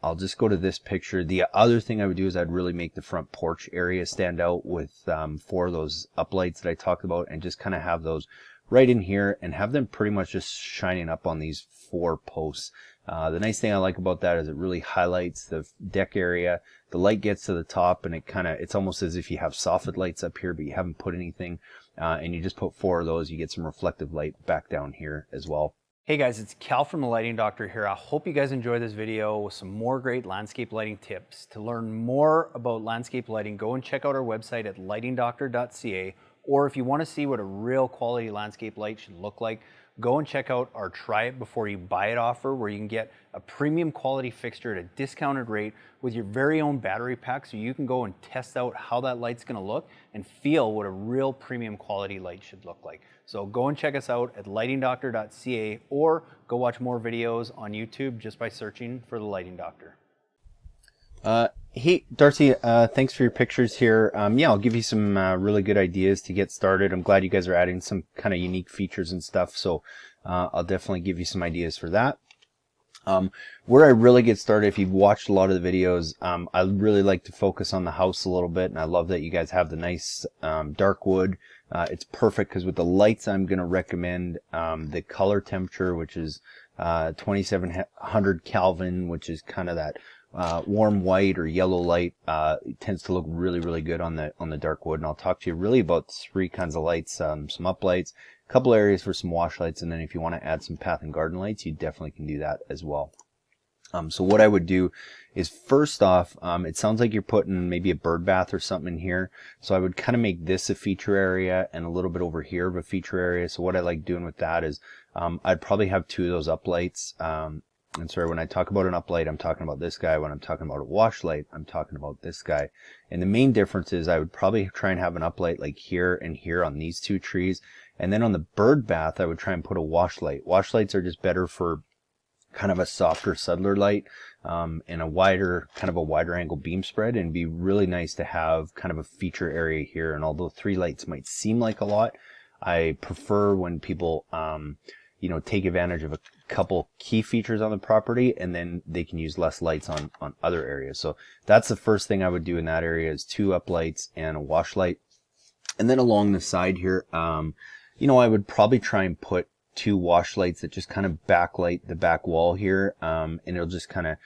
I'll just go to this picture. The other thing I would do is I'd really make the front porch area stand out with 4 of those uplights that I talked about, and just kind of have those right in here and have them pretty much just shining up on these 4 posts. The nice thing I like about that is it really highlights the deck area. The light gets to the top, and it's almost as if you have soffit lights up here, but you haven't put anything. And you just put 4 of those, you get some reflective light back down here as well. Hey guys, it's Cal from The Lighting Doctor here. I hope you guys enjoy this video with some more great landscape lighting tips. To learn more about landscape lighting, go and check out our website at lightingdoctor.ca, or if you want to see what a real quality landscape light should look like, go and check out our try it before you buy it offer, where you can get a premium quality fixture at a discounted rate with your very own battery pack, so you can go and test out how that light's going to look and feel what a real premium quality light should look like. So go and check us out at lightingdoctor.ca, or go watch more videos on YouTube just by searching for The Lighting Doctor. Hey Darcy, thanks for your pictures here. Yeah, I'll give you some really good ideas to get started. I'm glad you guys are adding some kind of unique features and stuff, so I'll definitely give you some ideas for that. Where I really get started, if you've watched a lot of the videos, I really like to focus on the house a little bit, and I love that you guys have the nice dark wood. It's perfect because with the lights I'm going to recommend the color temperature, which is 2700 Kelvin, which is kind of that warm white or yellow light. It tends to look really, really good on the dark wood. And I'll talk to you really about 3 kinds of lights, some uplights, a couple areas for some wash lights, and then if you want to add some path and garden lights, you definitely can do that as well. So what I would do is, first off, it sounds like you're putting maybe a bird bath or something in here. So I would kind of make this a feature area and a little bit over here of a feature area. So what I like doing with that is I'd probably have 2 of those uplights. And sorry, when I talk about an uplight, I'm talking about this guy. When I'm talking about a wash light, I'm talking about this guy. And the main difference is I would probably try and have an uplight like here and here on these 2 trees. And then on the bird bath, I would try and put a wash light. Wash lights are just better for kind of a softer, subtler light, and a wider angle beam spread, and be really nice to have kind of a feature area here. And although 3 lights might seem like a lot, I prefer when people take advantage of a couple key features on the property, and then they can use less lights on other areas. So that's the first thing I would do in that area, is 2 uplights and a wash light. And then along the side here, I would probably try and put 2 wash lights that just kind of backlight the back wall here, and it'll just kind of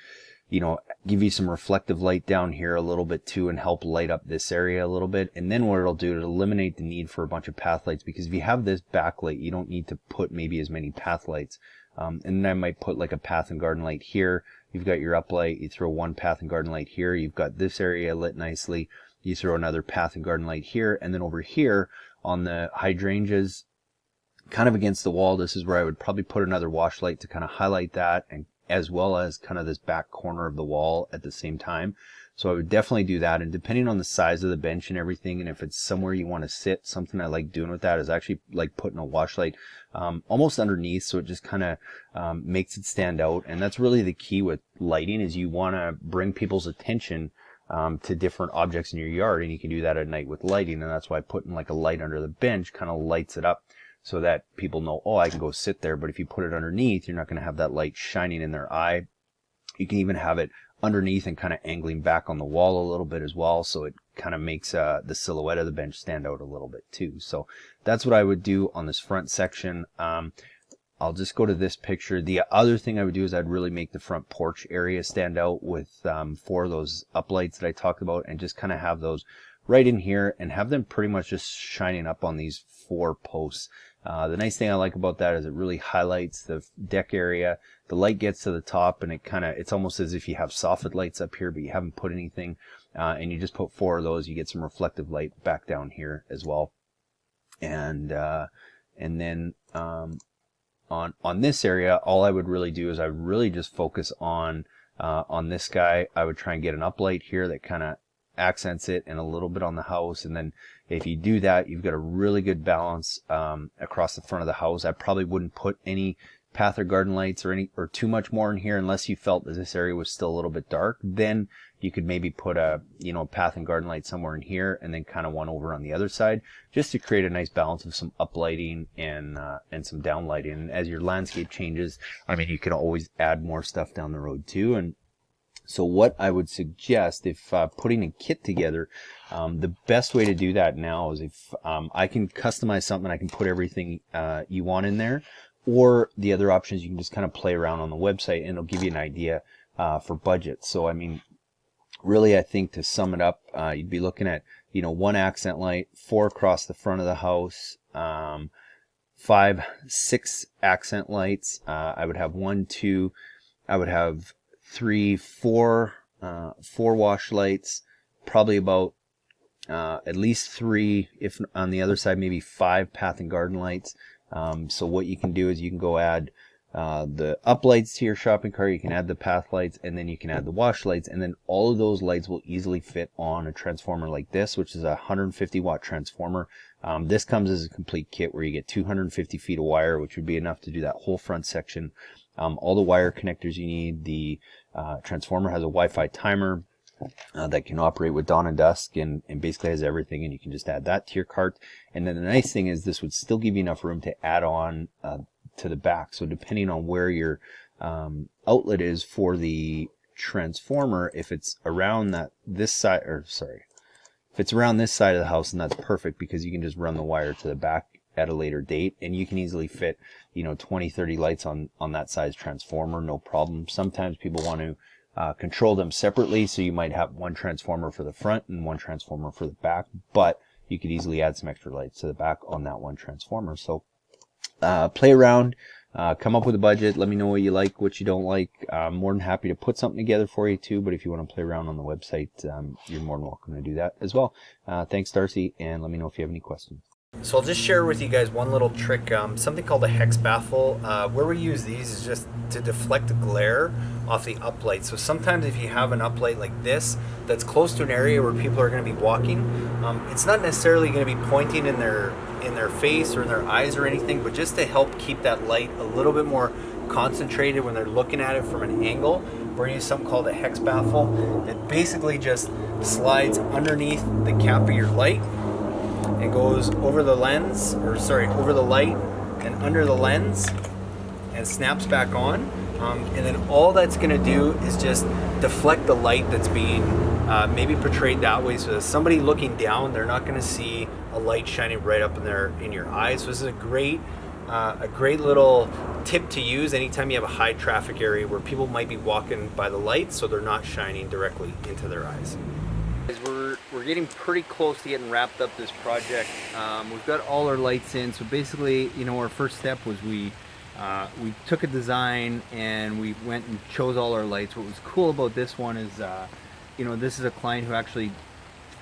give you some reflective light down here a little bit too, and help light up this area a little bit. And then what it'll do, it'll eliminate the need for a bunch of path lights, because if you have this backlight, you don't need to put maybe as many path lights. And then I might put like a path and garden light here. You've got your uplight, you throw 1 path and garden light here, you've got this area lit nicely, you throw another path and garden light here, and then over here on the hydrangeas, kind of against the wall, this is where I would probably put another wash light to kind of highlight that, and as well as kind of this back corner of the wall at the same time. So I would definitely do that. And depending on the size of the bench and everything, and if it's somewhere you want to sit, something I like doing with that is actually like putting a wash light almost underneath, so it just kind of makes it stand out. And that's really the key with lighting, is you want to bring people's attention to different objects in your yard, and you can do that at night with lighting. And that's why putting like a light under the bench kind of lights it up, so that people know, oh, I can go sit there. But if you put it underneath, you're not going to have that light shining in their eye. You can even have it underneath and kind of angling back on the wall a little bit as well, so it kind of makes the silhouette of the bench stand out a little bit too. So that's what I would do on this front section. I'll just go to this picture. The other thing I would do is I'd really make the front porch area stand out with 4 of those uplights that I talked about, and just kind of have those right in here and have them pretty much just shining up on these 4 posts. The nice thing I like about that is it really highlights the deck area. The light gets to the top, and it's almost as if you have soffit lights up here, but you haven't put anything. And you just put 4 of those, you get some reflective light back down here as well. And then on this area, all I would really do is I really just focus on this guy. I would try and get an uplight here that kind of accents it, and a little bit on the house. And then if you do that, you've got a really good balance across the front of the house. I probably wouldn't put any path or garden lights or too much more in here, unless you felt that this area was still a little bit dark. Then you could maybe put a path and garden light somewhere in here, and then kind of one over on the other side, just to create a nice balance of some uplighting and some downlighting. And as your landscape changes, I mean, you can always add more stuff down the road too. And So what I would suggest, if putting a kit together, the best way to do that now is if I can customize something, I can put everything you want in there, or the other option is you can just kind of play around on the website and it'll give you an idea for budget. So I mean, really, I think to sum it up, you'd be looking at, you know, 1 accent light, 4 across the front of the house, 5, 6 accent lights. I would have 1, 2, I would have 3, 4, 4 wash lights, probably about at least 3, if on the other side, maybe 5 path and garden lights. So what you can do is you can go add the up lights to your shopping cart, you can add the path lights, and then you can add the wash lights, and then all of those lights will easily fit on a transformer like this, which is a 150 watt transformer. This comes as a complete kit where you get 250 feet of wire, which would be enough to do that whole front section. All the wire connectors you need. The transformer has a Wi-Fi timer that can operate with dawn and dusk, and basically has everything, and you can just add that to your cart. And then the nice thing is this would still give you enough room to add on to the back. So depending on where your outlet is for the transformer, if it's around this side of the house, then that's perfect, because you can just run the wire to the back at a later date, and you can easily fit, you know, 20-30 lights on that size transformer, no problem. Sometimes people want to control them separately, so you might have 1 transformer for the front and 1 transformer for the back, but you could easily add some extra lights to the back on that 1 transformer. So play around, come up with a budget, let me know what you like, what you don't like. I'm more than happy to put something together for you too, but if you want to play around on the website, you're more than welcome to do that as well. Thanks, Darcy, and let me know if you have any questions. So I'll just share with you guys one little trick, something called a hex baffle. Where we use these is just to deflect the glare off the uplight. So sometimes if you have an uplight like this that's close to an area where people are going to be walking, it's not necessarily going to be pointing in their face or in their eyes or anything, but just to help keep that light a little bit more concentrated when they're looking at it from an angle, we're using something called a hex baffle. It basically just slides underneath the cap of your light. It goes over the lens, over the light and under the lens, and snaps back on. And then all that's going to do is just deflect the light that's being maybe portrayed that way. So as somebody looking down, they're not going to see a light shining right up in your eyes. So this is a great little tip to use anytime you have a high traffic area where people might be walking by the light, so they're not shining directly into their eyes. We're getting pretty close to getting wrapped up this project. We've got all our lights in, so basically, you know, our first step was we took a design and we went and chose all our lights. What was cool about this one is, you know, this is a client who actually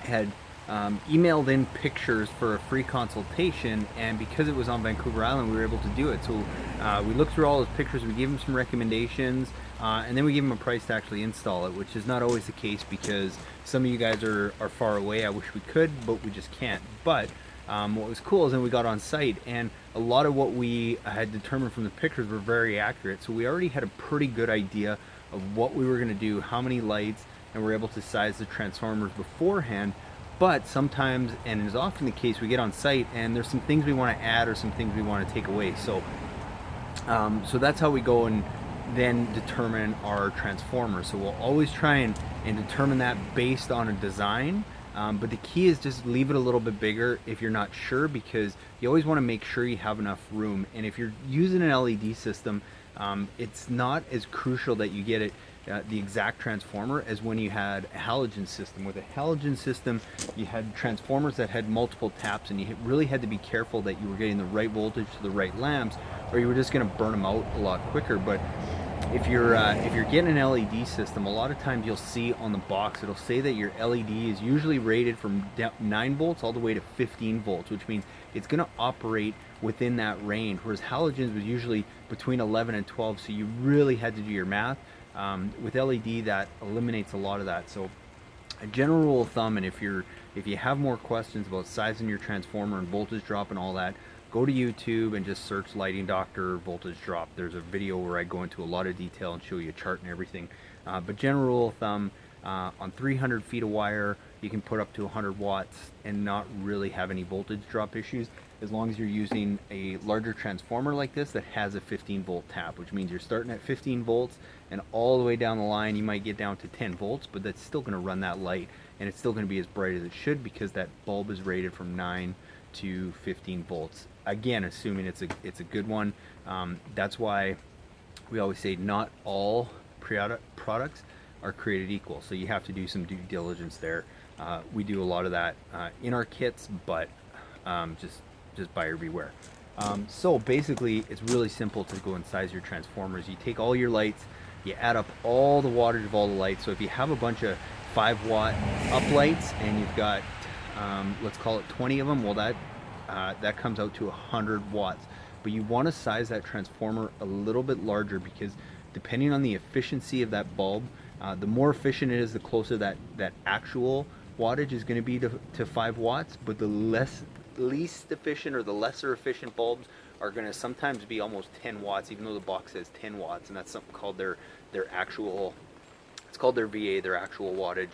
had emailed in pictures for a free consultation, and because it was on Vancouver Island, we were able to do it. So we looked through all his pictures, we gave him some recommendations, and then we gave him a price to actually install it, which is not always the case because some of you guys are far away. I wish we could, but we just can't. But what was cool is then we got on site, and a lot of what we had determined from the pictures were very accurate. So we already had a pretty good idea of what we were going to do, how many lights, and we're able to size the transformers beforehand. But sometimes, and it is often the case, we get on site and there's some things we want to add or some things we want to take away. So so that's how we go and then determine our transformer. So we'll always try and determine that based on a design. But the key is just leave it a little bit bigger if you're not sure, because you always want to make sure you have enough room. And if you're using an LED system, it's not as crucial that you get it the exact transformer as when you had a halogen system. With a halogen system, you had transformers that had multiple taps, and you really had to be careful that you were getting the right voltage to the right lamps, or you were just going to burn them out a lot quicker. But if you're getting an LED system, a lot of times you'll see on the box it'll say that your LED is usually rated from 9 volts all the way to 15 volts, which means it's going to operate within that range, whereas halogens was usually between 11 and 12, so you really had to do your math. With LED, that eliminates a lot of that. So a general rule of thumb, and if you have more questions about sizing your transformer and voltage drop and all that, go to YouTube and just search Lighting Doctor voltage drop. There's a video where I go into a lot of detail and show you a chart and everything. But general rule of thumb, on 300 feet of wire, you can put up to 100 watts and not really have any voltage drop issues. as long as you're using a larger transformer like this that has a 15 volt tap, which means you're starting at 15 volts and all the way down the line you might get down to 10 volts, but that's still going to run that light and it's still going to be as bright as it should because that bulb is rated from 9 to 15 volts. Again, assuming it's a good one. That's why we always say not all products are created equal, so you have to do some due diligence there. We do a lot of that in our kits, but just buyer beware. So basically it's really simple to go and size your transformers. You take all your lights, you add up all the wattage of all the lights. So if you have a bunch of 5-watt up lights and you've got let's call it 20 of them, well that comes out to 100 watts. But you want to size that transformer a little bit larger because depending on the efficiency of that bulb, the more efficient it is, the closer that actual wattage is going to be to 5 watts, but the least efficient or the lesser efficient bulbs are going to sometimes be almost 10 watts, even though the box says 10 watts, and that's something called their actual, it's called their VA, their actual wattage.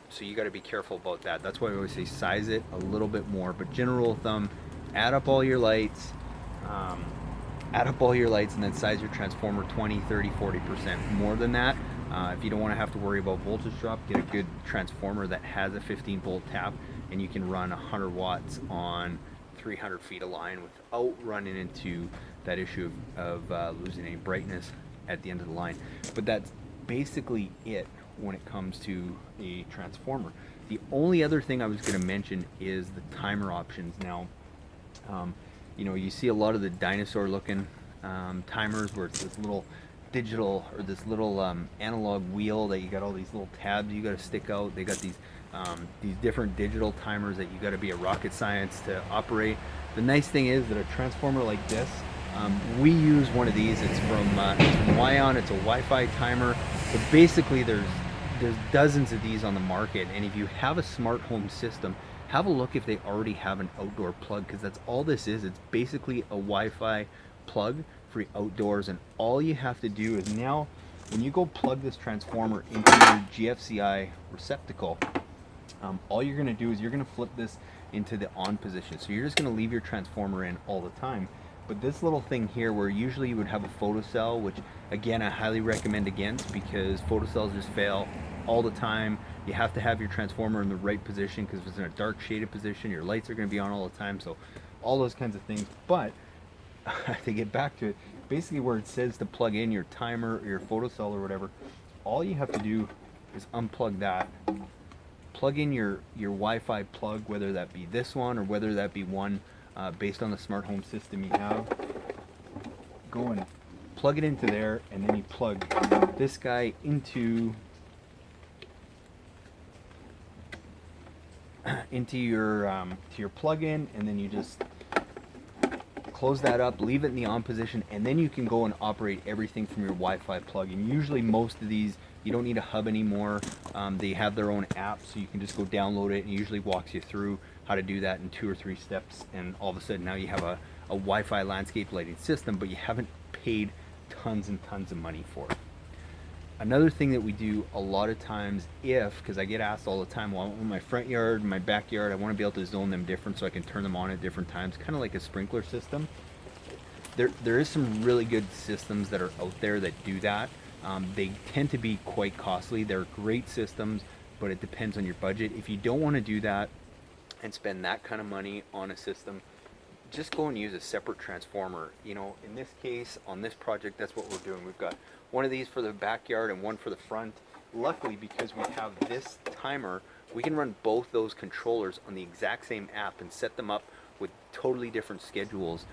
So you got to be careful about that. That's why I always say size it a little bit more, but general rule of thumb, add up all your lights, and then size your transformer 20, 30, 40% more than that. If you don't want to have to worry about voltage drop, get a good transformer that has a 15 volt tap and you can run 100 watts on 300 feet of line without running into that issue of losing any brightness at the end of the line. But that's basically it when it comes to a transformer. The only other thing I was going to mention is the timer options. Now, you know, you see a lot of the dinosaur looking timers where it's this little digital or this little analog wheel that you got all these little tabs you got to stick out. They got these different digital timers that you got to be a rocket science to operate. The nice thing is that a transformer like this, we use one of these. It's from Wion. It's a Wi-Fi timer. But basically, there's dozens of these on the market, and if you have a smart home system, have a look if they already have an outdoor plug, because that's all this is. It's basically a Wi-Fi plug for outdoors, and all you have to do is now when you go plug this transformer into your GFCI receptacle, all you're going to do is you're going to flip this into the on position. So you're just going to leave your transformer in all the time. But this little thing here, where usually you would have a photocell, which again I highly recommend against because photocells just fail all the time. You have to have your transformer in the right position, because if it's in a dark shaded position, your lights are going to be on all the time. So all those kinds of things. But to get back to it, basically where it says to plug in your timer or your photocell or whatever, all you have to do is unplug that, plug in your Wi-Fi plug, whether that be this one or whether that be one based on the smart home system you have. Go and plug it into there, and then you plug this guy into your plug-in, and then you just close that up, leave it in the on position, and then you can go and operate everything from your Wi-Fi plug. And usually most of these, you don't need a hub anymore. They have their own app, so you can just go download it, and it usually walks you through how to do that in 2 or 3 steps, and all of a sudden now you have a Wi-Fi landscape lighting system, but you haven't paid tons and tons of money for it. Another thing that we do a lot of times, because I get asked all the time, well, in my front yard, my backyard, I want to be able to zone them different so I can turn them on at different times, kind of like a sprinkler system. There is some really good systems that are out there that do that. They tend to be quite costly. They're great systems, but it depends on your budget. If you don't want to do that and spend that kind of money on a system, just go and use a separate transformer. You know, in this case, on this project, that's what we're doing. We've got one of these for the backyard and one for the front. Luckily, because we have this timer, we can run both those controllers on the exact same app and set them up with totally different schedules,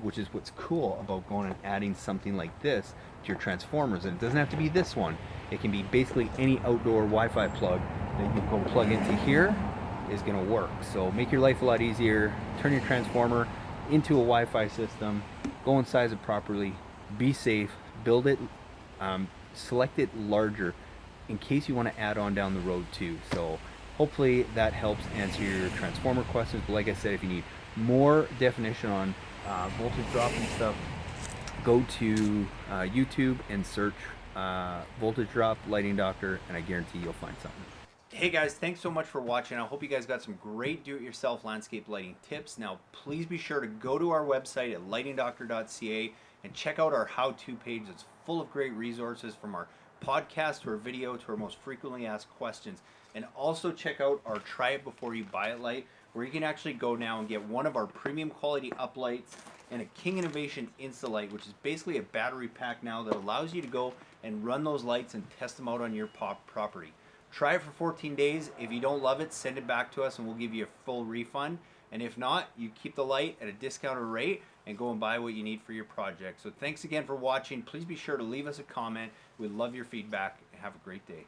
which is what's cool about going and adding something like this to your transformers. And it doesn't have to be this one. It can be basically any outdoor Wi-Fi plug that you go plug into here is going to work. So make your life a lot easier. Turn your transformer into a Wi-Fi system, go and size it properly, be safe, build it, select it larger in case you want to add on down the road too. So hopefully that helps answer your transformer questions. But like I said, if you need more definition on voltage drop and stuff, go to YouTube and search voltage drop lighting doctor, and I guarantee you'll find something. Hey guys, thanks so much for watching. I hope you guys got some great do-it-yourself landscape lighting tips. Now, please be sure to go to our website at lightingdoctor.ca and check out our how-to page. It's full of great resources, from our podcast to our video to our most frequently asked questions. And also check out our Try It Before You Buy It light, where you can actually go now and get one of our premium quality uplights and a King Innovation Instalight, which is basically a battery pack now that allows you to go and run those lights and test them out on your property. Try it for 14 days. If you don't love it, send it back to us and we'll give you a full refund. And if not, you keep the light at a discounted rate and go and buy what you need for your project. So thanks again for watching. Please be sure to leave us a comment. We'd love your feedback. Have a great day.